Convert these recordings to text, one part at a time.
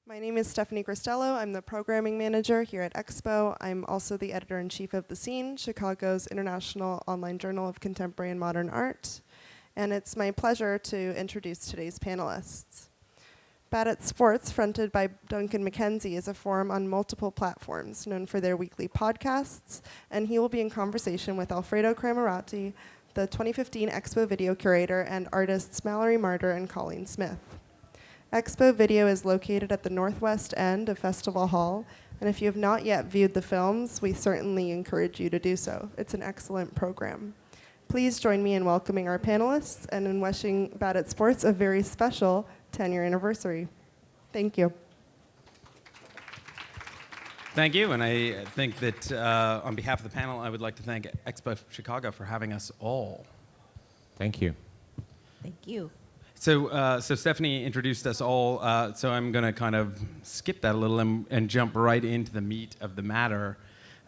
My name is Stephanie Cristello. I'm the programming manager here at EXPO. I'm also the editor-in-chief of The Scene, Chicago's international online journal of contemporary and modern art. And it's my pleasure to introduce today's panelists. Bad at Sports, fronted by Duncan MacKenzie, is a forum on multiple platforms, known for their weekly podcasts, and he will be in conversation with Alfredo Cramerotti, the 2015 EXPO video curator, and artists Malerie, Marder, and Cauleen Smith. EXPO Video is located at the northwest end of Festival Hall, and if you have not yet viewed the films, we certainly encourage you to do so. It's an excellent program. Please join me in welcoming our panelists and in wishing Bad at Sports a very special 10-year anniversary. Thank you. Thank you, and I think that on behalf of the panel, I would like to thank EXPO Chicago for having us all. Thank you. Thank you. So Stephanie introduced us all, so I'm going to kind of skip that a little and jump right into the meat of the matter,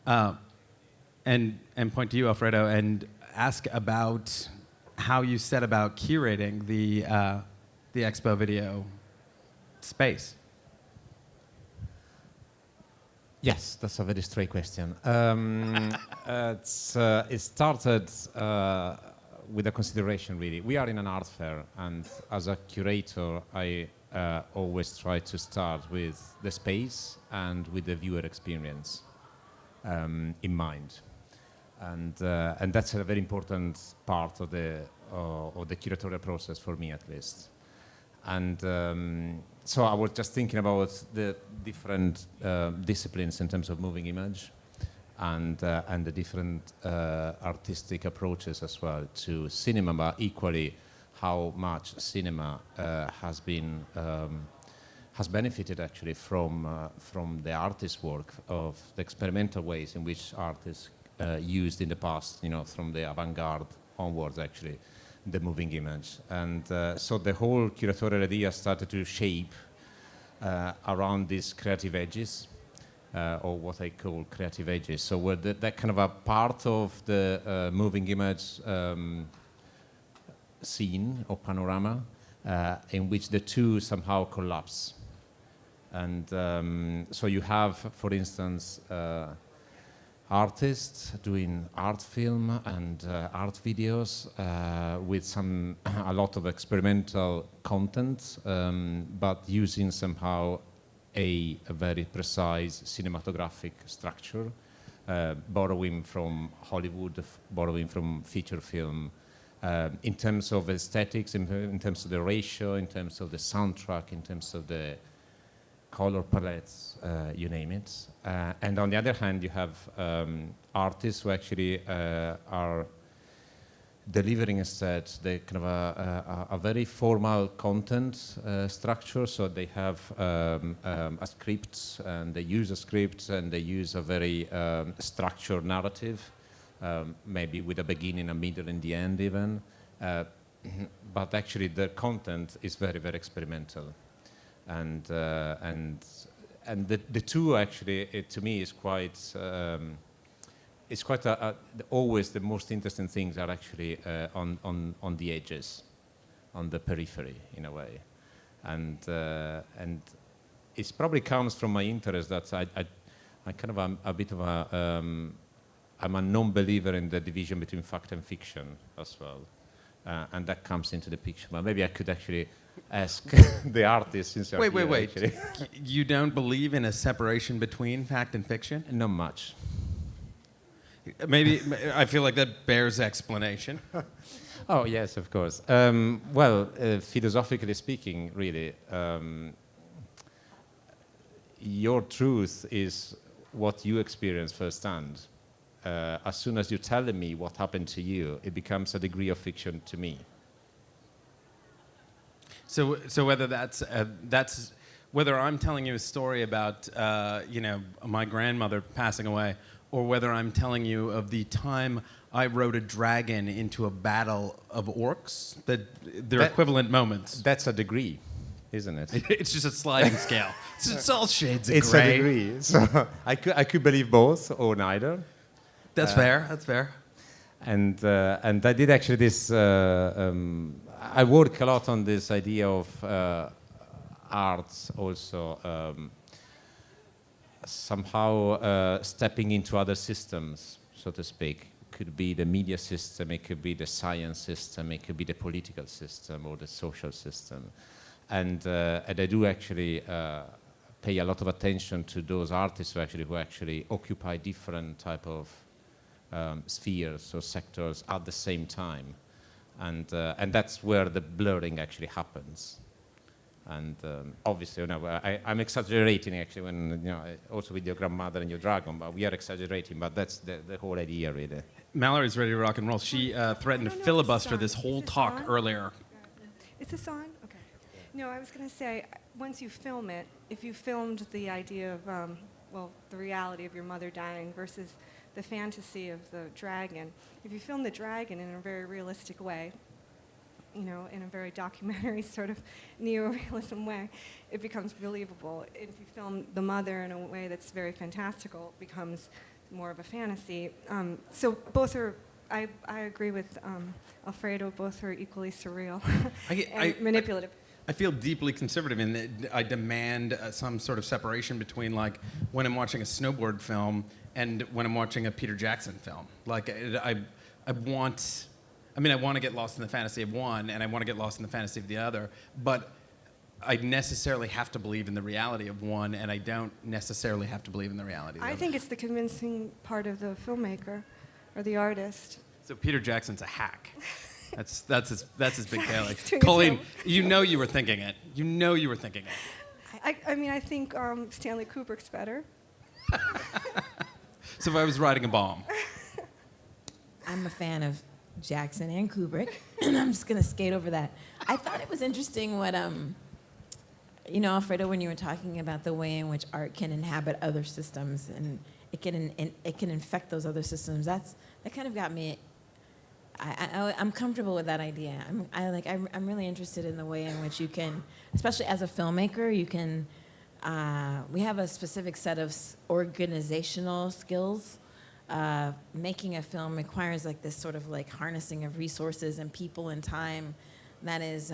and point to you, Alfredo, and ask about how you set about curating the EXPO Video space. Yes, that's a very straight question. It started with a consideration, really. We are in an art fair, and as a curator, I always try to start with the space and with the viewer experience in mind. And that's a very important part of the curatorial process for me, at least. And so I was just thinking about the different disciplines in terms of moving image, and the different artistic approaches as well to cinema, but equally how much cinema has benefited actually from the artist's work, of the experimental ways in which art is used in the past, from the avant-garde onwards, actually, the moving image. And so the whole curatorial idea started to shape around these creative edges, or what I call creative edges. So where that kind of a part of the moving image scene or panorama in which the two somehow collapse. And so you have, for instance, artists doing art film and art videos with a lot of experimental content, but using somehow a very precise cinematographic structure, borrowing from Hollywood, borrowing from feature film, in terms of aesthetics, in terms of the ratio, in terms of the soundtrack, in terms of the color palettes, you name it. And on the other hand, you have artists who actually are delivering instead the kind of a very formal content structure. So they have a script, and they use a script, and they use a very structured narrative, maybe with a beginning, a middle, and the end even. But actually, the content is very, very experimental. And the two actually, to me, is quite. It's quite always the most interesting things are actually on the edges, on the periphery in a way, and it probably comes from my interest that I kind of am a bit of I'm a non-believer in the division between fact and fiction as well, and that comes into the picture. But maybe I could actually ask the artist since wait. You don't believe in a separation between fact and fiction? Not much. Maybe I feel like that bears explanation. Oh yes, of course. Well, philosophically speaking, really, your truth is what you experience firsthand. As soon as you're telling me what happened to you, it becomes a degree of fiction to me. So whether that's whether I'm telling you a story about my grandmother passing away, or whether I'm telling you of the time I rode a dragon into a battle of orcs, that they're equivalent moments. That's a degree, isn't it? It's just a sliding scale. It's all shades of it's gray. It's a degree. So I could believe both or neither. That's fair. That's fair. And I did actually this. I work a lot on this idea of arts also somehow stepping into other systems, so to speak. It could be the media system, it could be the science system, it could be the political system or the social system. And I do actually pay a lot of attention to those artists who actually occupy different type of spheres or sectors at the same time. And that's where the blurring actually happens. And obviously, I'm exaggerating actually when, also with your grandmother and your dragon, but we are exaggerating, but that's the whole idea really. Mallory's ready to rock and roll. She threatened to filibuster this whole talk earlier. Is this on? Okay. No, I was going to say, once you film it, if you filmed the idea of, the reality of your mother dying versus the fantasy of the dragon, if you film the dragon in a very realistic way, in a very documentary sort of neo-realism way, it becomes believable. If you film the mother in a way that's very fantastical, it becomes more of a fantasy. So both are, I agree with Alfredo, both are equally surreal and manipulative. I feel deeply conservative in that I demand some sort of separation between like when I'm watching a snowboard film and when I'm watching a Peter Jackson film. Like I want to get lost in the fantasy of one, and I want to get lost in the fantasy of the other, but I necessarily have to believe in the reality of one, and I don't necessarily have to believe in the reality of the other. I think it's the convincing part of the filmmaker or the artist. So Peter Jackson's a hack. That's his big failing. Doing Cauleen, his you know you were thinking it. You know you were thinking it. I think Stanley Kubrick's better. So if I was riding a bomb. I'm a fan of Jackson and Kubrick, and I'm just going to skate over that. I thought it was interesting what, Alfredo, when you were talking about the way in which art can inhabit other systems and it can infect those other systems. That kind of got me. I'm comfortable with that idea. I'm really interested in the way in which you can, especially as a filmmaker, you can. We have a specific set of organizational skills. Making a film requires like this sort of like harnessing of resources and people and time. That is,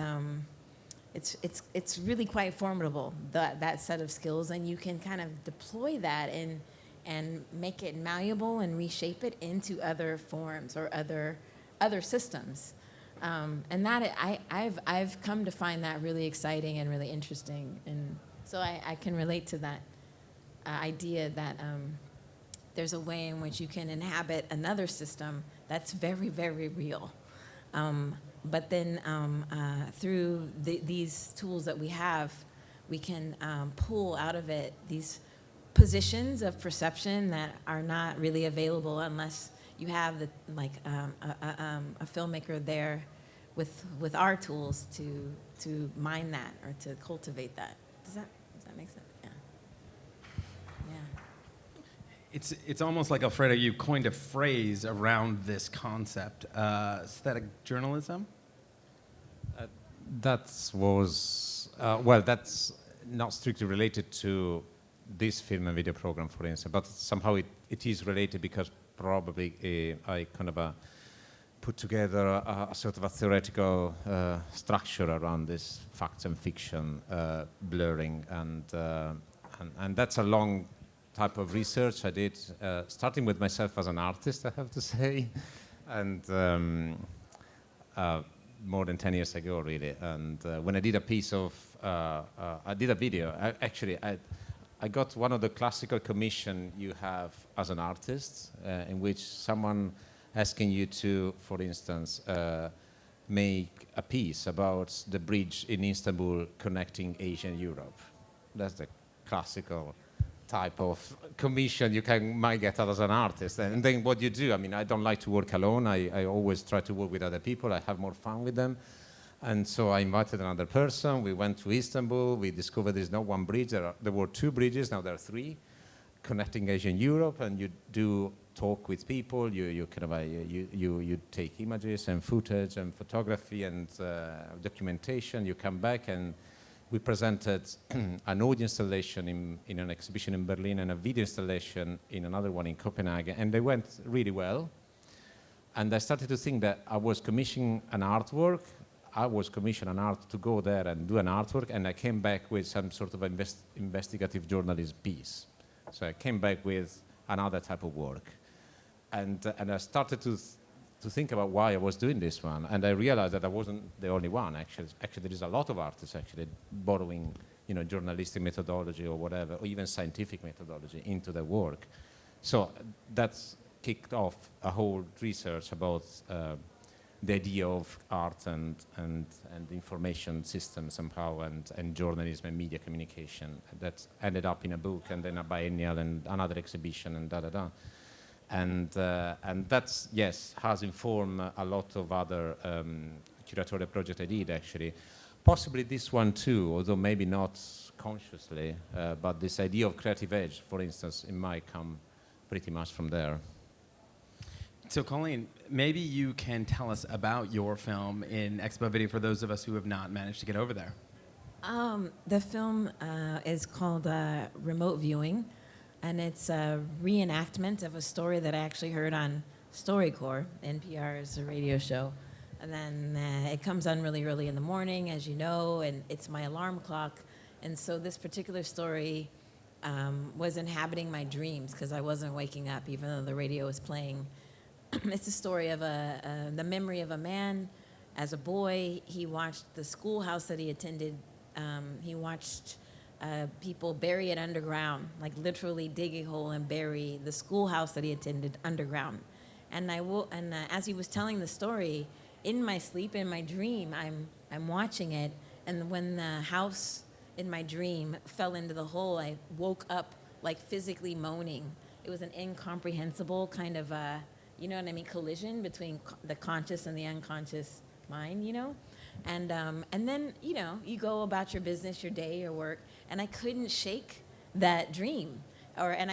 it's really quite formidable, that set of skills, and you can kind of deploy that and make it malleable and reshape it into other forms or other systems. And that I've come to find that really exciting and really interesting, and so I can relate to that idea that there's a way in which you can inhabit another system that's very, very real. But then through these tools that we have, we can pull out of it these positions of perception that are not really available unless you have a filmmaker there with our tools to mine that or to cultivate that. Does that make sense? It's almost like, Alfredo, you coined a phrase around this concept, aesthetic journalism? That's not strictly related to this film and video program, for instance, but somehow it is related because probably I kind of put together a sort of a theoretical structure around this facts and fiction blurring, and that's a long type of research I did, starting with myself as an artist, I have to say, and more than 10 years ago, really. And when I did a piece of, I did a video. I got one of the classical commission you have as an artist, in which someone asking you to, for instance, make a piece about the bridge in Istanbul connecting Asia and Europe. That's the classical type of commission you might get as an artist. And then what you do, I don't like to work alone. I always try to work with other people. I have more fun with them. And so I invited another person. We went to Istanbul. We discovered there's not one bridge. There were 2 bridges. Now there are 3 connecting Asia and Europe. And you do talk with people. You take images and footage and photography and documentation. You come back and we presented an audio installation in an exhibition in Berlin and a video installation in another one in Copenhagen, and they went really well. And I started to think that I was commissioning an artwork I was commissioned an art to go there and do an artwork, and I came back with some sort of investigative journalism piece. So I came back with another type of work. And I started to think about why I was doing this one, and I realized that I wasn't the only one. Actually, there is a lot of artists actually borrowing, journalistic methodology or whatever, or even scientific methodology into their work. So that's kicked off a whole research about the idea of art and information systems somehow, and journalism and media communication. That ended up in a book, and then a biennial, and another exhibition, and da-da-da. And that's, yes, has informed a lot of other curatorial projects I did, actually. Possibly this one too, although maybe not consciously, but this idea of creative edge, for instance, it might come pretty much from there. So Cauleen, maybe you can tell us about your film in Expo Video for those of us who have not managed to get over there. The film is called Remote Viewing, and it's a reenactment of a story that I actually heard on StoryCorps, NPR's radio show. And then it comes on really early in the morning, as you know, and it's my alarm clock. And so this particular story was inhabiting my dreams because I wasn't waking up, even though the radio was playing. It's a story of the memory of a man. As a boy, he watched the schoolhouse that he attended. He watched people bury it underground, like literally dig a hole and bury the schoolhouse that he attended underground. And as he was telling the story, in my sleep, in my dream, I'm watching it. And when the house in my dream fell into the hole, I woke up like physically moaning. It was an incomprehensible kind of you know what I mean, collision between the conscious and the unconscious mind, And then, you go about your business, your day, your work, and I couldn't shake that dream. And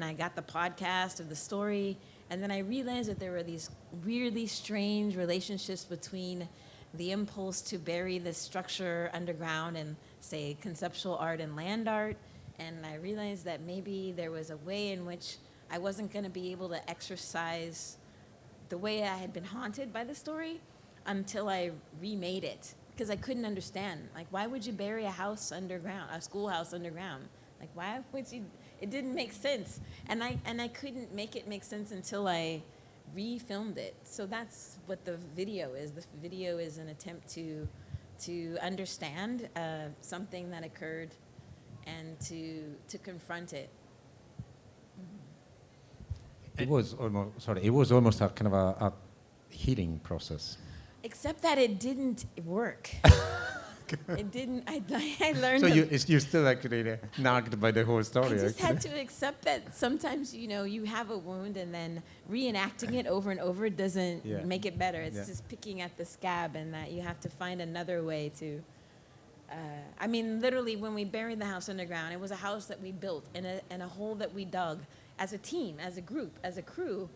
I got the podcast of the story, and then I realized that there were these weirdly strange relationships between the impulse to bury this structure underground and, say, conceptual art and land art, and I realized that maybe there was a way in which I wasn't going to be able to exercise the way I had been haunted by the story until I remade it, because I couldn't understand. Like, why would you bury a house underground, a schoolhouse underground? Like, why would you? It didn't make sense, and I couldn't make it make sense until I refilmed it. So that's what the video is. The video is an attempt to understand something that occurred and to confront it. It was almost a kind of a healing process. Except that it didn't work. It didn't. I learned. So you're still actually nagged by the whole story. I just had to accept that sometimes you have a wound, and then reenacting it over and over doesn't make it better. It's just picking at the scab, and that you have to find another way to. I mean, literally, when we buried the house underground, it was a house that we built in a hole that we dug as a team, as a group, as a crew.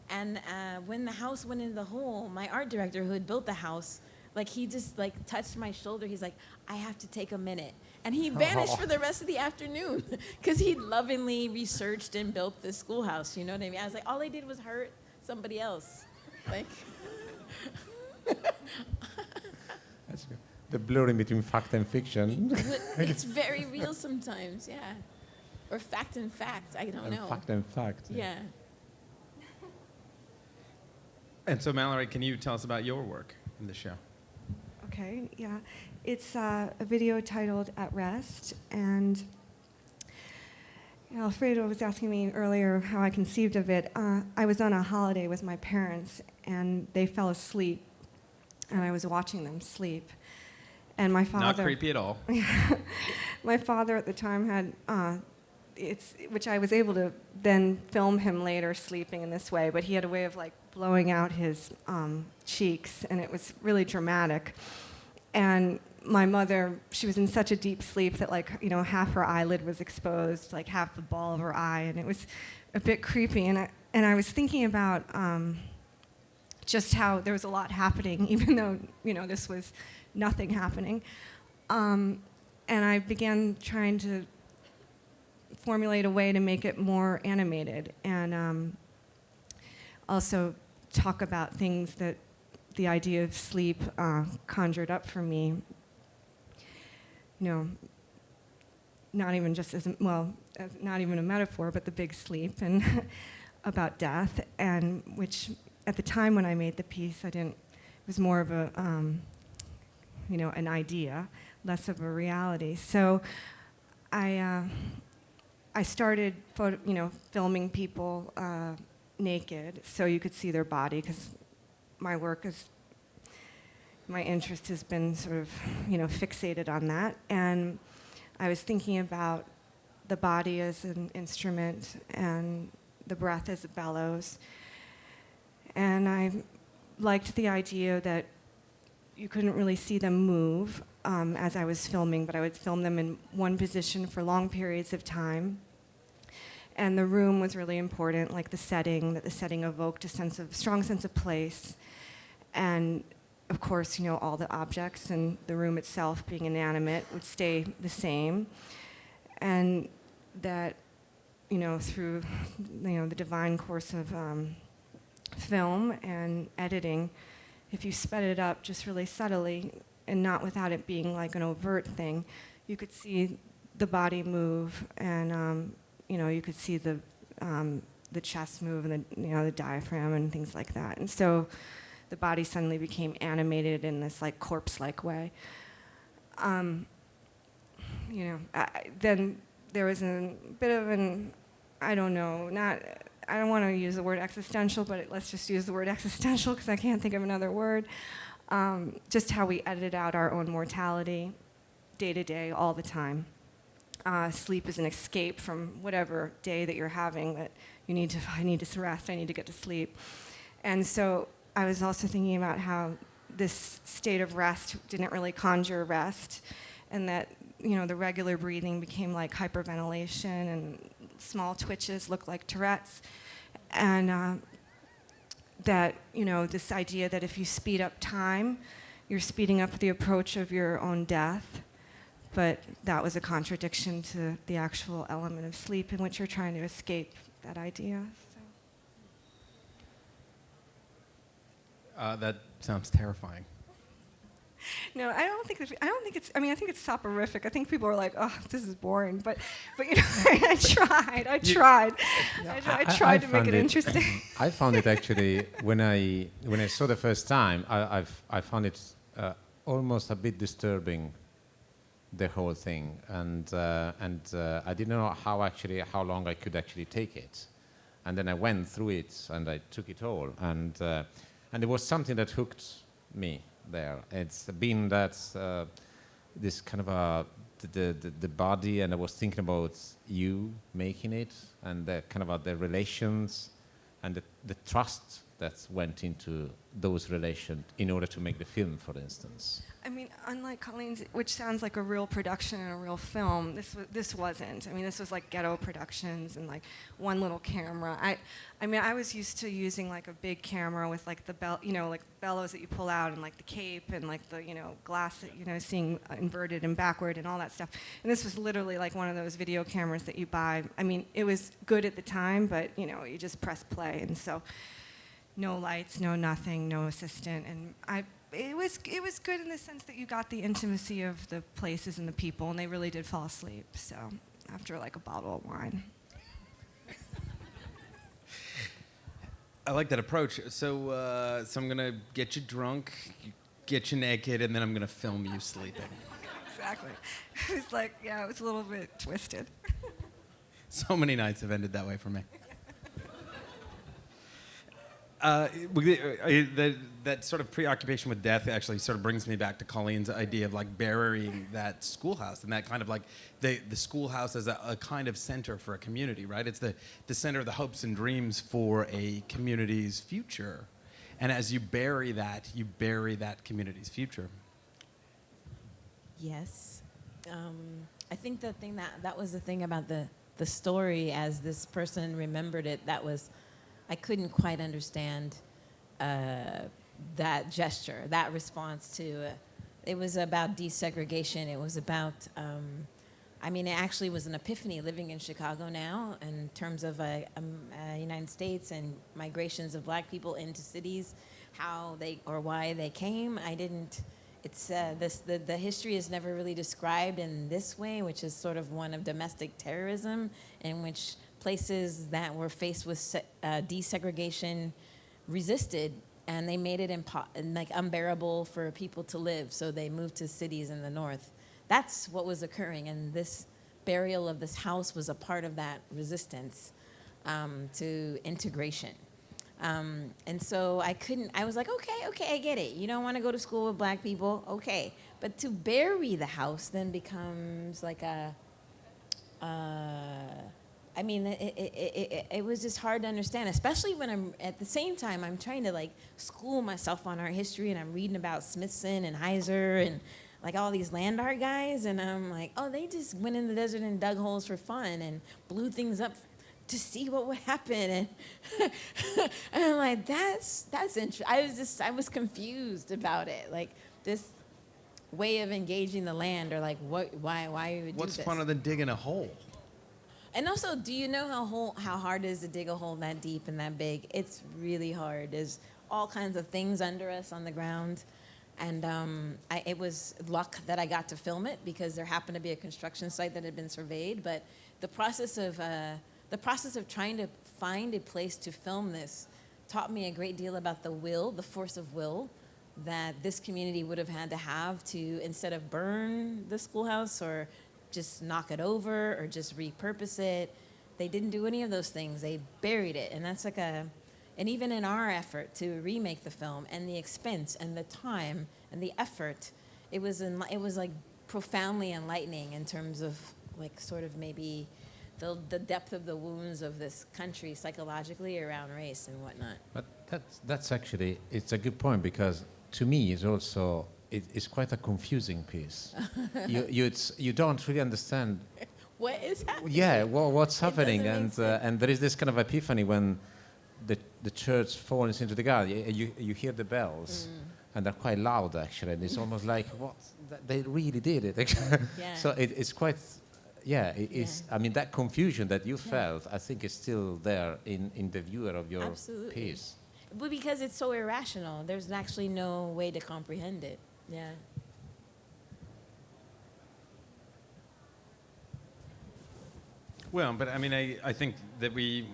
And when the house went into the hole, my art director who had built the house, he just touched my shoulder. He's like, I have to take a minute. And he vanished for the rest of the afternoon because he lovingly researched and built this schoolhouse. You know what I mean? I was like, all I did was hurt somebody else. That's good. The blurring between fact and fiction. It's very real sometimes, yeah. Or fact and fact, I don't know. Fact and fact. Yeah. And so, Malerie, can you tell us about your work in the show? Okay, yeah. It's a video titled At Rest, and Alfredo was asking me earlier how I conceived of it. I was on a holiday with my parents, and they fell asleep, and I was watching them sleep. And my father... Not creepy at all. My father at the time had... which I was able to then film him later sleeping in this way, but he had a way of blowing out his cheeks, and it was really dramatic. And my mother, she was in such a deep sleep that half her eyelid was exposed, half the ball of her eye, and it was a bit creepy. And I was thinking about just how there was a lot happening, even though this was nothing happening. And I began trying to formulate a way to make it more animated, and also talk about things that the idea of sleep conjured up for me, not even just as not even a metaphor, but the big sleep and about death, and which at the time when I made the piece, it was more of a, an idea, less of a reality. So I started, filming people naked so you could see their body, because my interest has been sort of, fixated on that. And I was thinking about the body as an instrument and the breath as a bellows. And I liked the idea that you couldn't really see them move as I was filming, but I would film them in one position for long periods of time. And the room was really important, like the setting evoked a strong sense of place. And of course, all the objects and the room itself being inanimate would stay the same. And that, through, the divine course of film and editing, if you sped it up just really subtly and not without it being like an overt thing, you could see the body move, and you could see the chest move and the diaphragm and things like that. And so the body suddenly became animated in this like corpse-like way. Then there was a bit of an, I don't want to use the word existential, but let's just use the word existential because I can't think of another word. Just how we edited out our own mortality day to day, all the time. Sleep is an escape from whatever day that you're having, that I need to rest, I need to get to sleep. And so I was also thinking about how this state of rest didn't really conjure rest, and that the regular breathing became like hyperventilation, and small twitches looked like Tourette's, and that this idea that if you speed up time, you're speeding up the approach of your own death, but that was a contradiction to the actual element of sleep in which you're trying to escape that idea. So. That sounds terrifying. No, I think it's soporific. I think people are like, oh, this is boring. But I tried to make it interesting. I found it actually, when I saw the first time, I found it almost a bit disturbing, the whole thing. And I didn't know how long I could actually take it. And then I went through it and I took it all. And there was something that hooked me there. It's been that this kind of the body, and I was thinking about you making it, and the kind of the relations and the trust that went into those relations in order to make the film, for instance. I mean, unlike Cauleen's, which sounds like a real production and a real film, this wasn't. I mean, this was like ghetto productions and like one little camera. I was used to using like a big camera with like the like bellows that you pull out, and like the cape, and like the glass that seeing inverted and backward and all that stuff. And this was literally like one of those video cameras that you buy. I mean, it was good at the time, but you just press play, and so no lights, no nothing, no assistant, and it was good in the sense that you got the intimacy of the places and the people, and they really did fall asleep. So after like a bottle of wine. I like that approach. So I'm gonna get you drunk, get you naked, and then I'm gonna film you sleeping. Exactly. It was like, it was a little bit twisted. So many nights have ended that way for me. That sort of preoccupation with death actually sort of brings me back to Cauleen's idea of like burying that schoolhouse, and that kind of like the schoolhouse as a kind of center for a community, right? It's the center of the hopes and dreams for a community's future. And as you bury that community's future. Yes. I think the thing that was the thing about the story as this person remembered it, I couldn't quite understand that gesture, that response to, it was about desegregation. It was about, it actually was an epiphany living in Chicago now in terms of United States and migrations of black people into cities, how they or why they came. I didn't. It's the history is never really described in this way, which is sort of one of domestic terrorism, in which places that were faced with desegregation resisted, and they made it like unbearable for people to live. So they moved to cities in the north. That's what was occurring, and this burial of this house was a part of that resistance to integration. And so I was like, okay, I get it. You don't want to go to school with black people, okay. But to bury the house then becomes like it was just hard to understand, especially when at the same time, I'm trying to like school myself on art history, and I'm reading about Smithson and Heiser and like all these land art guys, and I'm like, oh, they just went in the desert and dug holes for fun and blew things up to see what would happen, and I'm like, that's interesting. I was confused about it, like this way of engaging the land, or like why you would do this. What's funner than digging a hole? And also, do you know how hard it is to dig a hole that deep and that big? It's really hard. There's all kinds of things under us on the ground, and it was luck that I got to film it because there happened to be a construction site that had been surveyed. But the process of trying to find a place to film this taught me a great deal about the force of will that this community would have had to have to, instead of burn the schoolhouse or just knock it over or just repurpose it. They didn't do any of those things. They buried it. And that's like and even in our effort to remake the film, and the expense and the time and the effort, it was like profoundly enlightening in terms of like sort of maybe the depth of the wounds of this country psychologically around race and whatnot. But that's actually, it's a good point, because to me it's also, it's quite a confusing piece. You don't really understand what is happening. Yeah, what's happening, make and there is this kind of epiphany when the church falls into the garden. You hear the bells, and they're quite loud actually. And it's almost like they really did it. Yeah. So it's quite. Yeah, it's. I mean, that confusion that you felt, I think, is still there in the viewer of your Absolutely. piece. But because it's so irrational, there's actually no way to comprehend it. Yeah. Well, but I mean, I think that we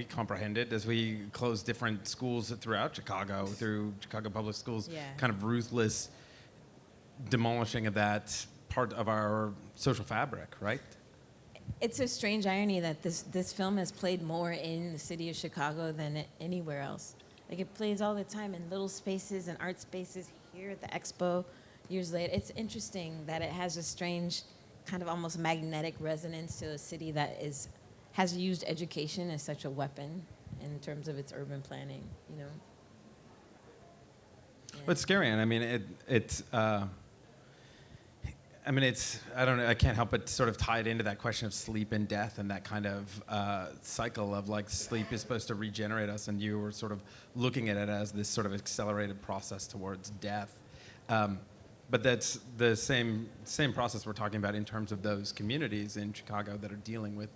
comprehend it as we close different schools throughout Chicago, through Chicago Public Schools, kind of ruthless demolishing of that part of our social fabric, right? It's a strange irony that this film has played more in the city of Chicago than anywhere else. Like, it plays all the time in little spaces and art spaces here at the EXPO years later. It's interesting that it has a strange kind of almost magnetic resonance to a city that has used education as such a weapon in terms of its urban planning, you know? Yeah. Well, it's scary, and I mean, I don't know, I can't help but sort of tie it into that question of sleep and death, and that kind of cycle of like sleep is supposed to regenerate us, and you were sort of looking at it as this sort of accelerated process towards death. But that's the same process we're talking about in terms of those communities in Chicago that are dealing with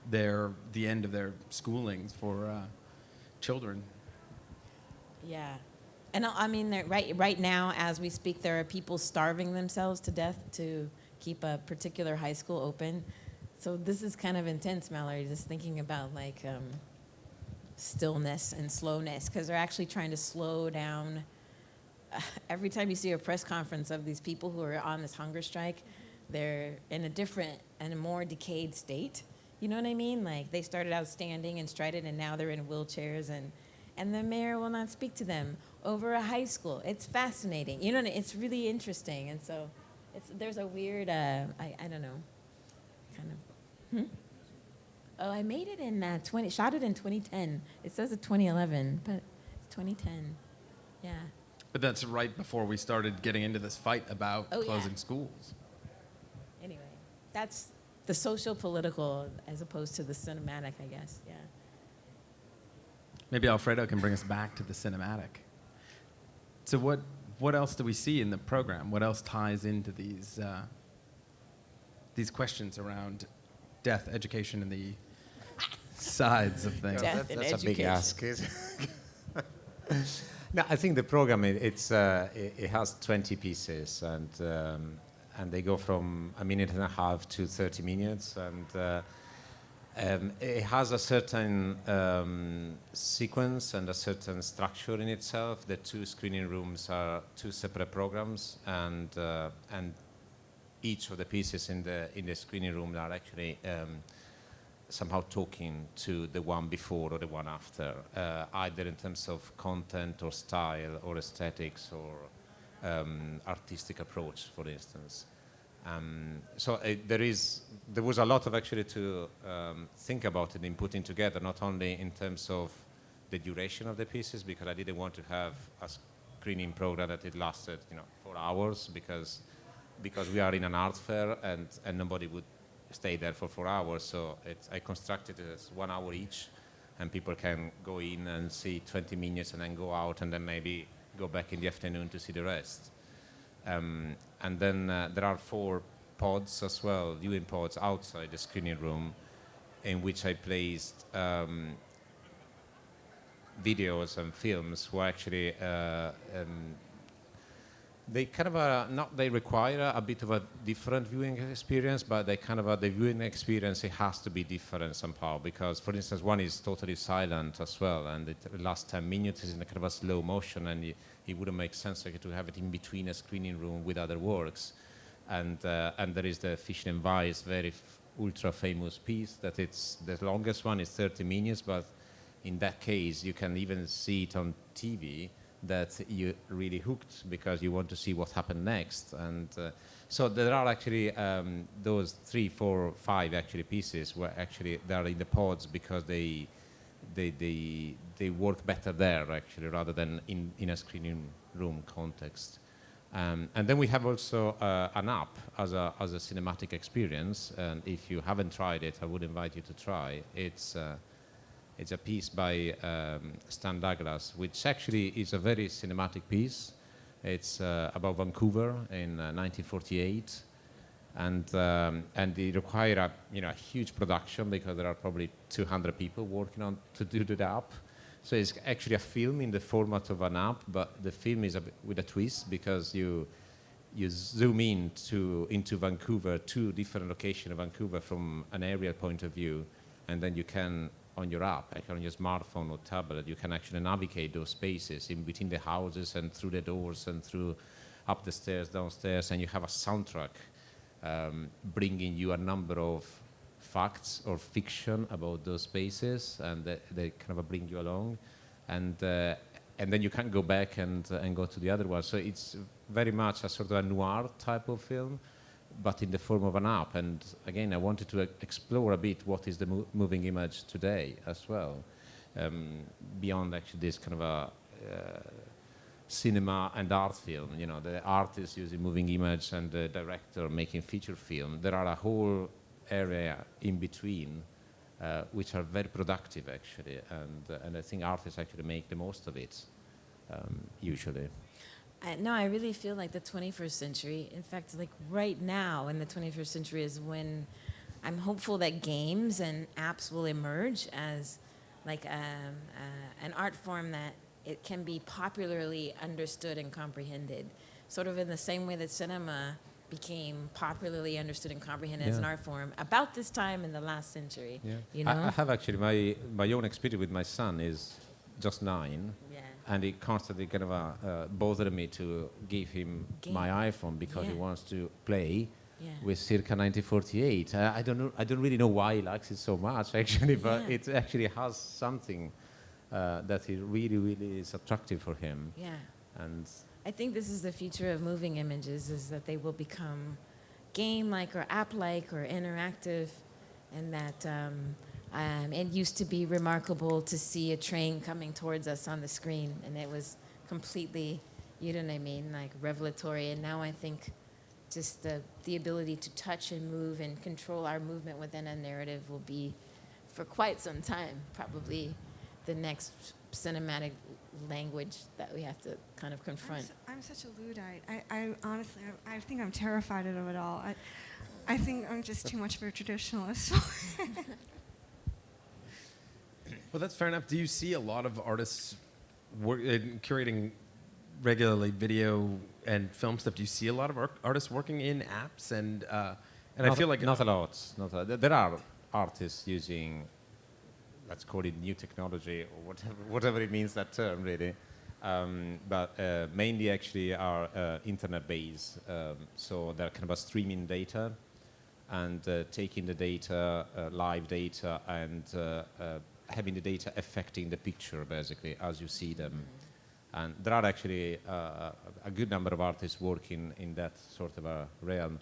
the end of their schoolings for children. Yeah. And I mean, right now, as we speak, there are people starving themselves to death to keep a particular high school open. So this is kind of intense, Malerie, just thinking about like stillness and slowness, because they're actually trying to slow down. Every time you see a press conference of these people who are on this hunger strike, they're in a different and a more decayed state. You know what I mean? Like, they started out standing and strided, and now they're in wheelchairs, and the mayor will not speak to them over a high school. It's fascinating. You know, it's really interesting. And so there's a weird, I don't know, kind of, Oh, I made it in shot it in 2010. It says it's 2011, but it's 2010. Yeah. But that's right before we started getting into this fight about closing schools. Anyway, that's the social-political as opposed to the cinematic, I guess, yeah. Maybe Alfredo can bring us back to the cinematic. So what else do we see in the program? What else ties into these questions around death, education, and the sides of things? Death and that's a big education. ask. No, I think the program it has 20 pieces, and they go from a minute and a half to 30 minutes, and it has a certain sequence and a certain structure in itself. The two screening rooms are two separate programs, and each of the pieces in the screening room are actually somehow talking to the one before or the one after, either in terms of content or style or aesthetics or artistic approach, for instance. So there was a lot of actually to think about it in putting together, not only in terms of the duration of the pieces, because I didn't want to have a screening program that it lasted 4 hours, because we are in an art fair and nobody would stay there for 4 hours. So I constructed it as 1 hour each, and people can go in and see 20 minutes and then go out and then maybe go back in the afternoon to see the rest. And then there are 4 pods as well, viewing pods outside the screening room, in which I placed videos and films who actually they kind of they require a bit of a different viewing experience, but they kind of the viewing experience, it has to be different somehow, because for instance one is totally silent as well, and the last 10 minutes is in a kind of a slow motion, and it wouldn't make sense to have it in between a screening room with other works. And there is the Fish and Vice, very ultra famous piece that it's the longest one is 30 minutes, but in that case you can even see it on TV that you're really hooked because you want to see what happened next. And so there are actually those 3, 4, 5 actually pieces where actually they are in the pods because they work better there actually rather than in a screening room context. And then we have also an app as a cinematic experience, and if you haven't tried it, I would invite you to try. It's a piece by Stan Douglas, which actually is a very cinematic piece. It's about Vancouver in 1948, and it required a huge production because there are probably 200 people working on to do the app. So it's actually a film in the format of an app, but the film is with a twist because you zoom into Vancouver, 2 different locations of Vancouver from an aerial point of view, and then you can, on your app, like on your smartphone or tablet, you can actually navigate those spaces in between the houses and through the doors and through up the stairs, downstairs, and you have a soundtrack bringing you a number of facts or fiction about those spaces, and they kind of bring you along, and then you can go back and go to the other one. So it's very much a sort of a noir type of film, but in the form of an app. And again, I wanted to explore a bit what is the moving image today as well, beyond actually this kind of a cinema and art film. The artist using moving image and the director making feature film. There are a whole area in between, which are very productive actually, and I think artists actually make the most of it, usually. No, I really feel like the 21st century, in fact, like right now in the 21st century is when I'm hopeful that games and apps will emerge as like an art form that it can be popularly understood and comprehended, sort of in the same way that cinema became popularly understood and comprehended as an art form about this time in the last century. I have actually my own experience with my son is just 9. And it constantly kind of bothered me to give him my iPhone because he wants to play with circa 1948. I don't really know why he likes it so much actually, but it actually has something that it really, really is attractive for him. Yeah. And I think this is the future of moving images, is that they will become game-like or app-like or interactive, and that it used to be remarkable to see a train coming towards us on the screen, and it was completely, like revelatory. And now I think just the ability to touch and move and control our movement within a narrative will be, for quite some time, probably the next cinematic language that we have to kind of confront. I'm such a Luddite. I honestly, I think I'm terrified of it all. I think I'm just too much of a traditionalist. Well, that's fair enough. Do you see a lot of artists curating regularly video and film stuff, do you see a lot of artists working in apps? And I feel like not a lot. There are artists using, let's call it new technology or whatever it means, that term really. But mainly actually are internet-based. So they're kind of streaming data and taking the data, live data, and having the data affecting the picture basically as you see them. And there are actually a good number of artists working in that sort of a realm.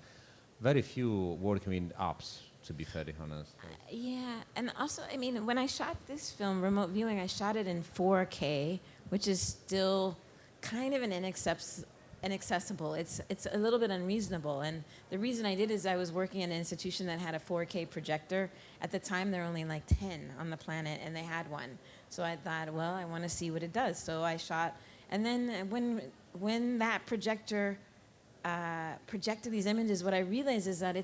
Very few working in apps, to be fairly honest. Yeah, and also, I mean, when I shot this film, remote viewing, I shot it in 4K, which is still kind of an inaccessible. It's a little bit unreasonable. And the reason I did is I was working in an institution that had a 4K projector. At the time, there were only like 10 on the planet, and they had one. So I thought, well, I want to see what it does. So I shot. And then when that projector projected these images, what I realized is that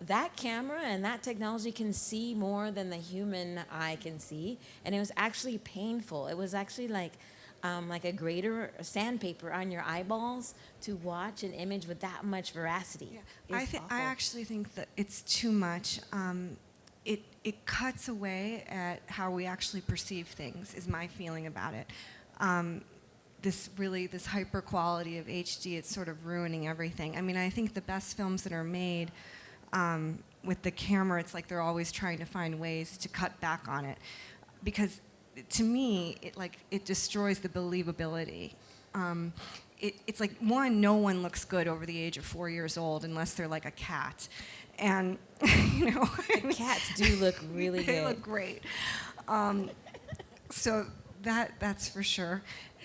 that camera and that technology can see more than the human eye can see, and it was actually painful. It was actually like a grater, a sandpaper on your eyeballs to watch an image with that much veracity. Yeah. I actually think that it's too much. It cuts away at how we actually perceive things, is my feeling about it. This hyper quality of HD, it's sort of ruining everything. I mean, I think the best films that are made with the camera, it's like they're always trying to find ways to cut back on it, because to me, it destroys the believability. It's like, one, no one looks good over the age of 4 years old unless they're like a cat, and you know, cats do look really good. They look great. So that's for sure.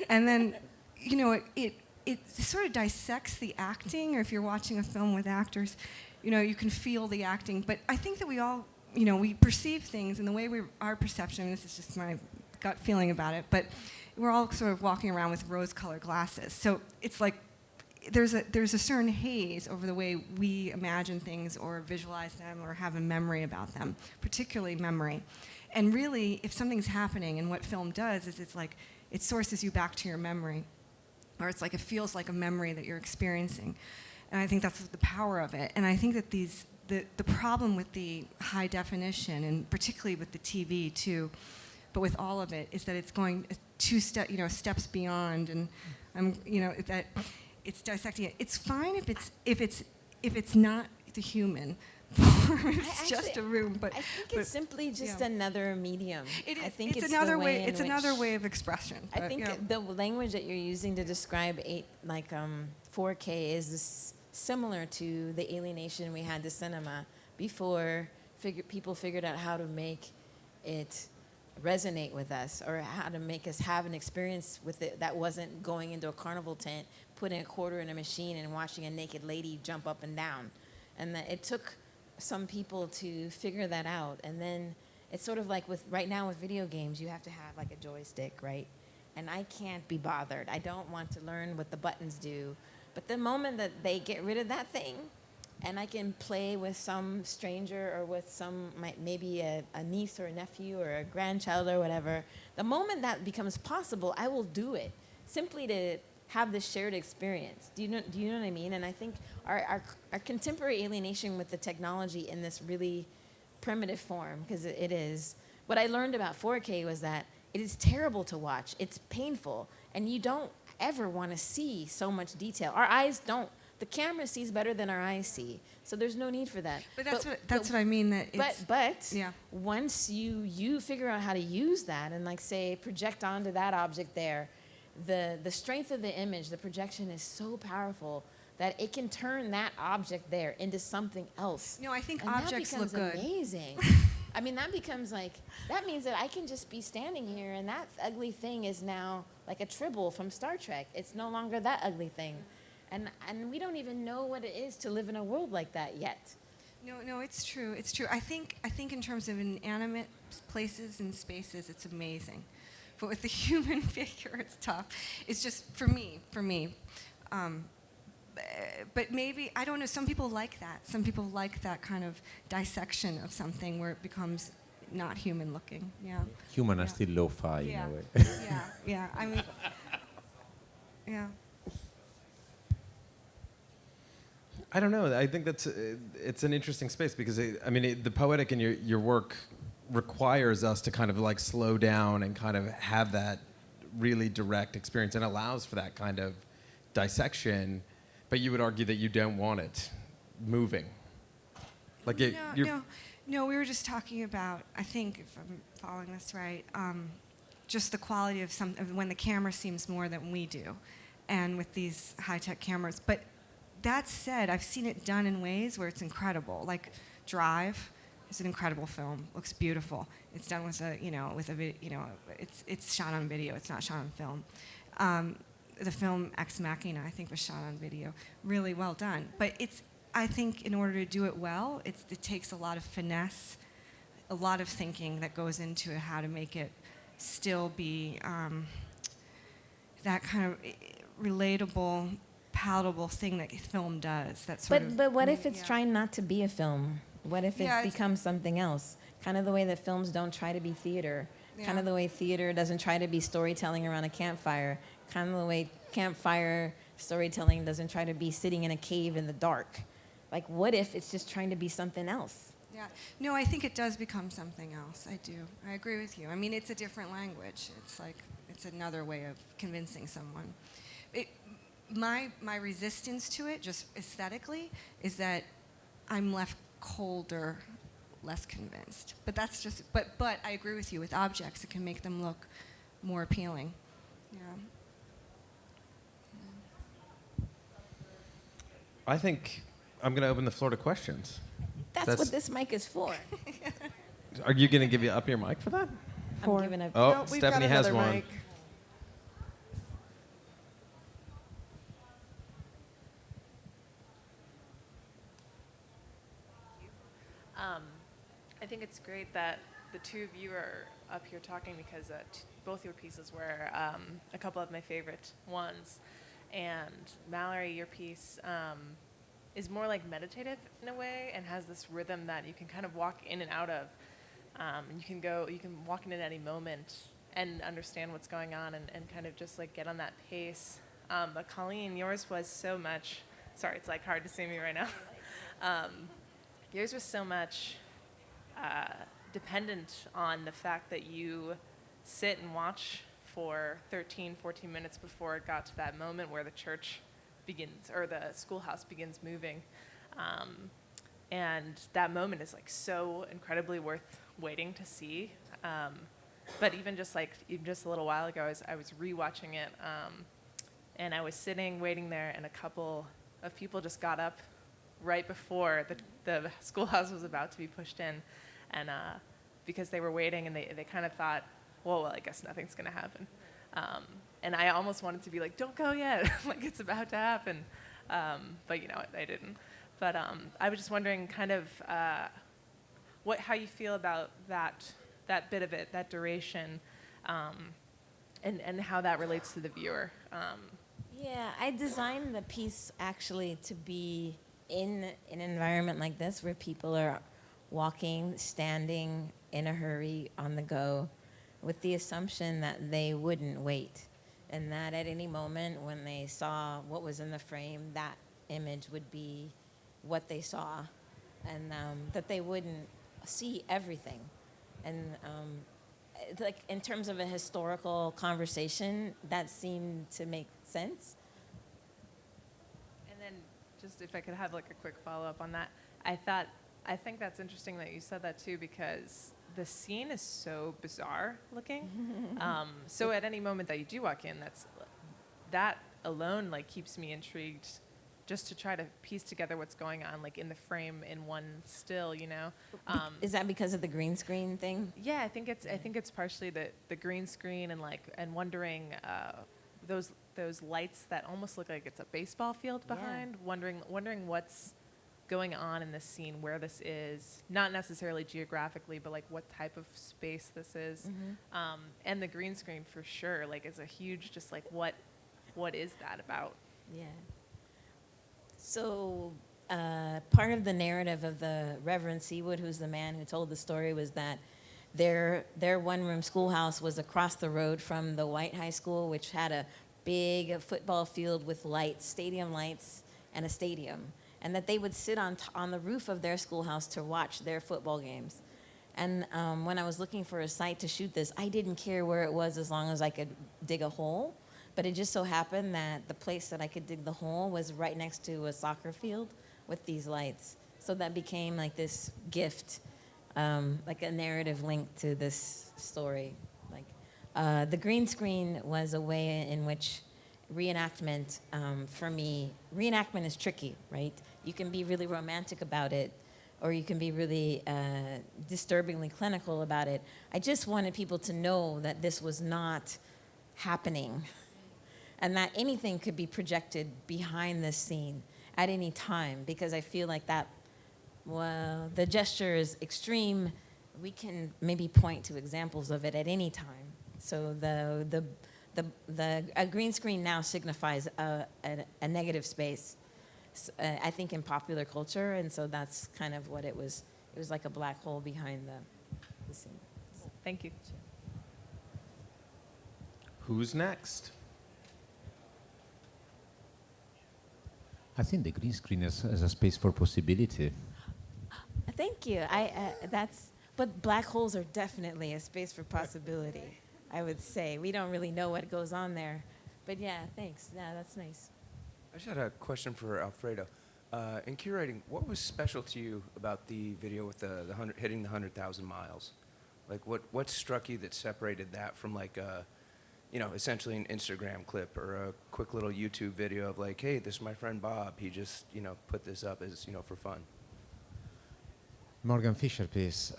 And then, you know, it sort of dissects the acting, or if you're watching a film with actors, you know, you can feel the acting. But I think that we all, you know, we perceive things in the way our perception, this is just my gut feeling about it, but we're all sort of walking around with rose-colored glasses. So it's like there's a certain haze over the way we imagine things or visualize them or have a memory about them, particularly memory. And really, if something's happening, and what film does is it's like it sources you back to your memory, or it's like it feels like a memory that you're experiencing. And I think that's the power of it. And I think that the problem with the high definition, and particularly with the TV too, but with all of it, is that it's going steps beyond, and that it's dissecting it. It's fine if it's not the human. It's just a room, but I think it's simply just yeah. another medium. I think it's another way. It's another way of expression. I think the language that you're using to describe 4K is similar to the alienation we had to cinema before people figured out how to make it resonate with us, or how to make us have an experience with it that wasn't going into a carnival tent, putting a quarter in a machine, and watching a naked lady jump up and down. And it took some people to figure that out. And then it's sort of like right now with video games, you have to have like a joystick, right? And I can't be bothered. I don't want to learn what the buttons do. But the moment that they get rid of that thing, and I can play with some stranger or with maybe a niece or a nephew or a grandchild or whatever, the moment that becomes possible, I will do it, simply to have this shared experience. Do you know what I mean? And I think our contemporary alienation with the technology in this really primitive form, because it is, what I learned about 4K was that it is terrible to watch. It's painful, and you don't ever want to see so much detail. Our eyes don't. The camera sees better than our eyes see, so there's no need for that. But that's what I mean. That it's, yeah. Once you figure out how to use that and say project onto that object there, the strength of the image, the projection is so powerful that it can turn that object there into something else. No, I think and objects look good. That becomes amazing. I mean, that means that I can just be standing here, and that ugly thing is now like a tribble from Star Trek. It's no longer that ugly thing. And we don't even know what it is to live in a world like that yet. No, it's true. It's true. I think in terms of inanimate places and spaces, it's amazing. But with the human figure, it's tough. It's just, for me. But maybe, I don't know, some people like that. Some people like that kind of dissection of something where it becomes not human looking. Yeah. Human are Yeah. still lo-fi in Yeah. a way. Yeah. I mean, yeah. I don't know. I think that's it's an interesting space because the poetic in your work requires us to kind of like slow down and kind of have that really direct experience and allows for that kind of dissection. But you would argue that you don't want it moving. Like No. We were just talking about, I think, if I'm following this right, just the quality of when the camera seems more than we do, and with these high-tech cameras. But that said, I've seen it done in ways where it's incredible. Like Drive is an incredible film. Looks beautiful. It's done with it's shot on video. It's not shot on film. The film Ex Machina, I think, was shot on video. Really well done. But I think in order to do it well, it takes a lot of finesse, a lot of thinking that goes into how to make it still be that kind of relatable, palatable thing that film does. But what if it's trying not to be a film? What if it becomes something else? Kind of the way that films don't try to be theater. Yeah. Kind of the way theater doesn't try to be storytelling around a campfire. Kind of the way campfire storytelling doesn't try to be sitting in a cave in the dark. Like, what if it's just trying to be something else? Yeah. No, I think it does become something else. I do. I agree with you. I mean, it's a different language. It's another way of convincing someone. My resistance to it, just aesthetically, is that I'm left colder, less convinced. But that's just. But I agree with you. With objects, it can make them look more appealing. Yeah. I think I'm going to open the floor to questions. That's what this mic is for. Are you going to give up your mic for that? I'm giving up. Oh, No, we've Stephanie got has another one. mic. I think it's great that the two of you are up here talking because both your pieces were a couple of my favorite ones. And Malerie, your piece is more like meditative in a way and has this rhythm that you can kind of walk in and out of. You can walk in at any moment and understand what's going on and kind of just like get on that pace. But Cauleen, yours was so much, sorry, it's like hard to see me right now. Yours was so much dependent on the fact that you sit and watch for 13, 14 minutes before it got to that moment where the church begins, or the schoolhouse begins moving. And that moment is like so incredibly worth waiting to see. But even just a little while ago, I was rewatching it, and I was sitting, waiting there, and a couple of people just got up right before the schoolhouse was about to be pushed in, and because they were waiting, and they kind of thought, well, I guess nothing's going to happen. And I almost wanted to be like, don't go yet, like it's about to happen. But you know what, I didn't. But I was just wondering kind of how you feel about that bit of it, that duration, and how that relates to the viewer. Yeah, I designed the piece actually to be in an environment like this where people are walking, standing, in a hurry, on the go, with the assumption that they wouldn't wait, and that at any moment when they saw what was in the frame, that image would be what they saw, and that they wouldn't see everything. And like in terms of a historical conversation, that seemed to make sense. And then just if I could have like a quick follow-up on that, I think that's interesting that you said that too, because the scene is so bizarre looking. So at any moment that you do walk in, that alone like keeps me intrigued, just to try to piece together what's going on, like in the frame, in one still, you know. Is that because of the green screen thing? Yeah, I think it's partially the green screen and wondering those lights that almost look like it's a baseball field behind. Yeah. Wondering what's going on in this scene, where this is, not necessarily geographically, but like what type of space this is. Mm-hmm. And the green screen for sure, like is a huge, just like what is that about? Yeah. So part of the narrative of the Reverend Seawood, who's the man who told the story, was that their one-room schoolhouse was across the road from the White High School, which had a big football field with lights, stadium lights, and a stadium. And that they would sit on the roof of their schoolhouse to watch their football games. And when I was looking for a site to shoot this, I didn't care where it was as long as I could dig a hole. But it just so happened that the place that I could dig the hole was right next to a soccer field with these lights. So that became like this gift, like a narrative link to this story. Like the green screen was a way in which reenactment, for me, reenactment is tricky, right? You can be really romantic about it, or you can be really disturbingly clinical about it. I just wanted people to know that this was not happening, and that anything could be projected behind this scene at any time, because I feel like that, well, the gesture is extreme. We can maybe point to examples of it at any time. So a green screen now signifies a negative space, I think, in popular culture, and so that's kind of what it was. It was like a black hole behind the scene. Thank you. Who's next? I think the green screen is a space for possibility. Thank you. But black holes are definitely a space for possibility, I would say. We don't really know what goes on there. But yeah, thanks. Yeah, that's nice. I just had a question for Alfredo. In curating, what was special to you about the video with the hitting the 100,000 miles? Like, what struck you that separated that from like essentially an Instagram clip or a quick little YouTube video of like, hey, this is my friend Bob. He just put this up as for fun. Morgan Fisher piece.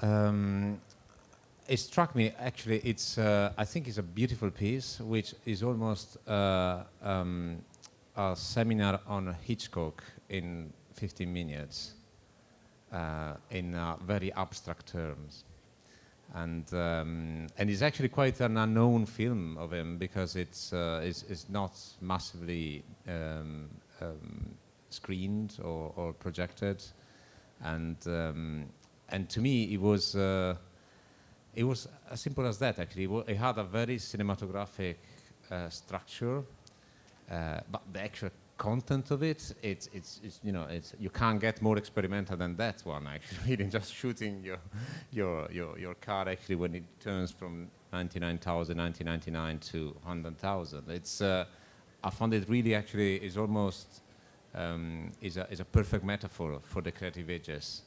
It struck me, actually, I think it's a beautiful piece, which is almost a seminar on Hitchcock in 15 minutes, in very abstract terms. And it's actually quite an unknown film of him, because it's not massively screened or projected. And to me, it was as simple as that. Actually, it had a very cinematographic structure, but the actual content of it's you can't get more experimental than that one. Actually, really, just shooting your car actually when it turns from 1999 to 100,000. It's I found it really actually is almost is a perfect metaphor for the creative ages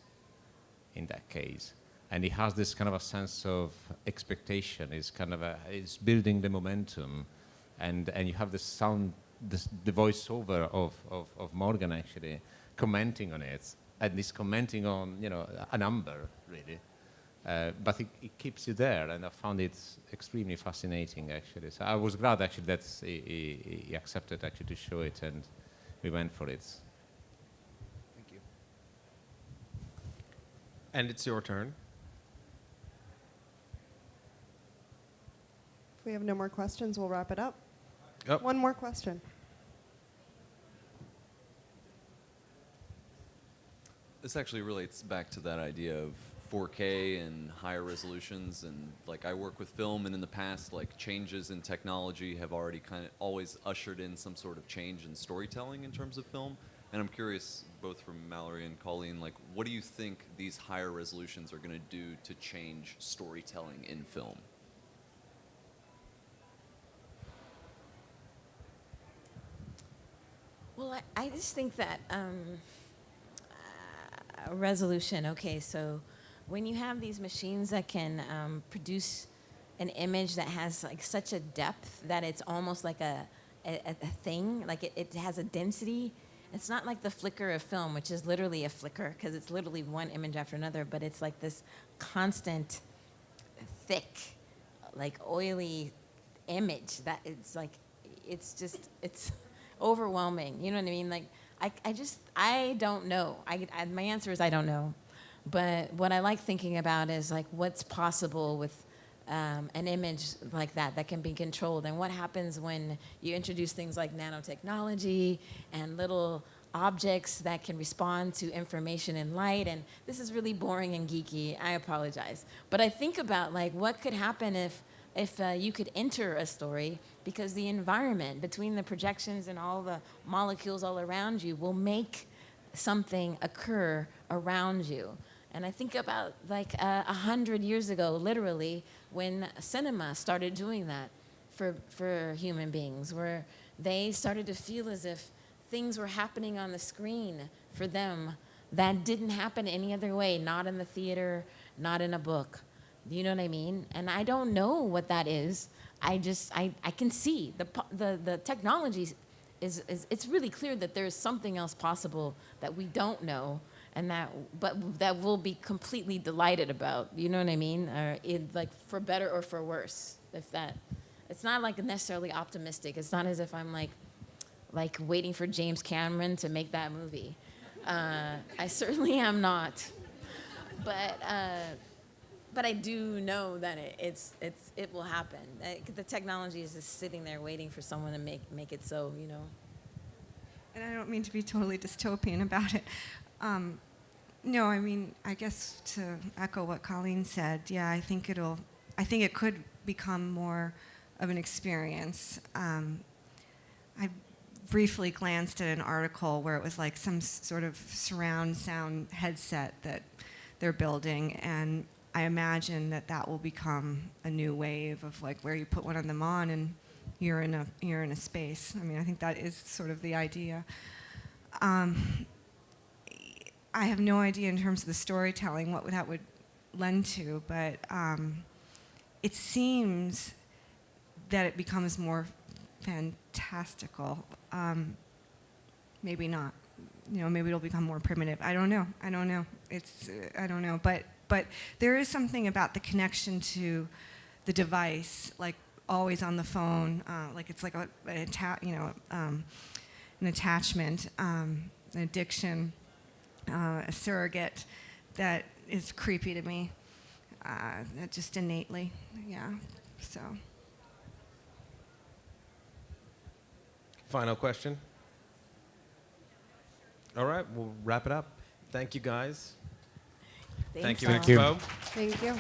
in that case. And it has this kind of a sense of expectation. It's building the momentum, and you have the sound, the voiceover of Morgan actually commenting on it, and he's commenting on a number really, but it keeps you there, and I found it extremely fascinating actually. So I was glad actually that he accepted actually to show it, and we went for it. Thank you. And it's your turn. If we have no more questions, we'll wrap it up. Oh. One more question. This actually relates back to that idea of 4K and higher resolutions, and like I work with film, and in the past, like changes in technology have already kind of always ushered in some sort of change in storytelling in terms of film. And I'm curious, both from Malerie and Cauleen, like what do you think these higher resolutions are going to do to change storytelling in film? Well, I just think that resolution, okay, so when you have these machines that can produce an image that has like such a depth that it's almost like a thing, like it has a density. It's not like the flicker of film, which is literally a flicker, because it's literally one image after another, but it's like this constant, thick, like oily image that it's like, it's overwhelming. You know what I mean? Like, I don't know. My answer is I don't know. But what I like thinking about is like what's possible with an image like that can be controlled, and what happens when you introduce things like nanotechnology and little objects that can respond to information in light. And this is really boring and geeky. I apologize. But I think about like what could happen if you could enter a story, because the environment between the projections and all the molecules all around you will make something occur around you. And I think about like 100 years ago, literally, when cinema started doing that for human beings, where they started to feel as if things were happening on the screen for them that didn't happen any other way, not in the theater, not in a book. You know what I mean? And I don't know what that is. I can see the technology is it's really clear that there's something else possible that we don't know, and that we'll be completely delighted about. You know what I mean? Or like for better or for worse. It's not like necessarily optimistic. It's not as if I'm like waiting for James Cameron to make that movie. I certainly am not. But I do know that it will happen. The technology is just sitting there waiting for someone to make it so, you know. And I don't mean to be totally dystopian about it. No, I mean, I guess to echo what Cauleen said, yeah, I think it could become more of an experience. I briefly glanced at an article where it was like some sort of surround sound headset that they're building, and I imagine that will become a new wave of like where you put one of them on and you're in a space. I mean, I think that is sort of the idea. I have no idea in terms of the storytelling what that would lend to, but it seems that it becomes more fantastical. Maybe not. You know, maybe it'll become more primitive. I don't know. I don't know. But there is something about the connection to the device, like always on the phone, like it's like an attachment, an addiction, a surrogate that is creepy to me, just innately, yeah, so. Final question? All right, we'll wrap it up. Thank you, guys. Thanks Thank you, all. Expo. Thank you.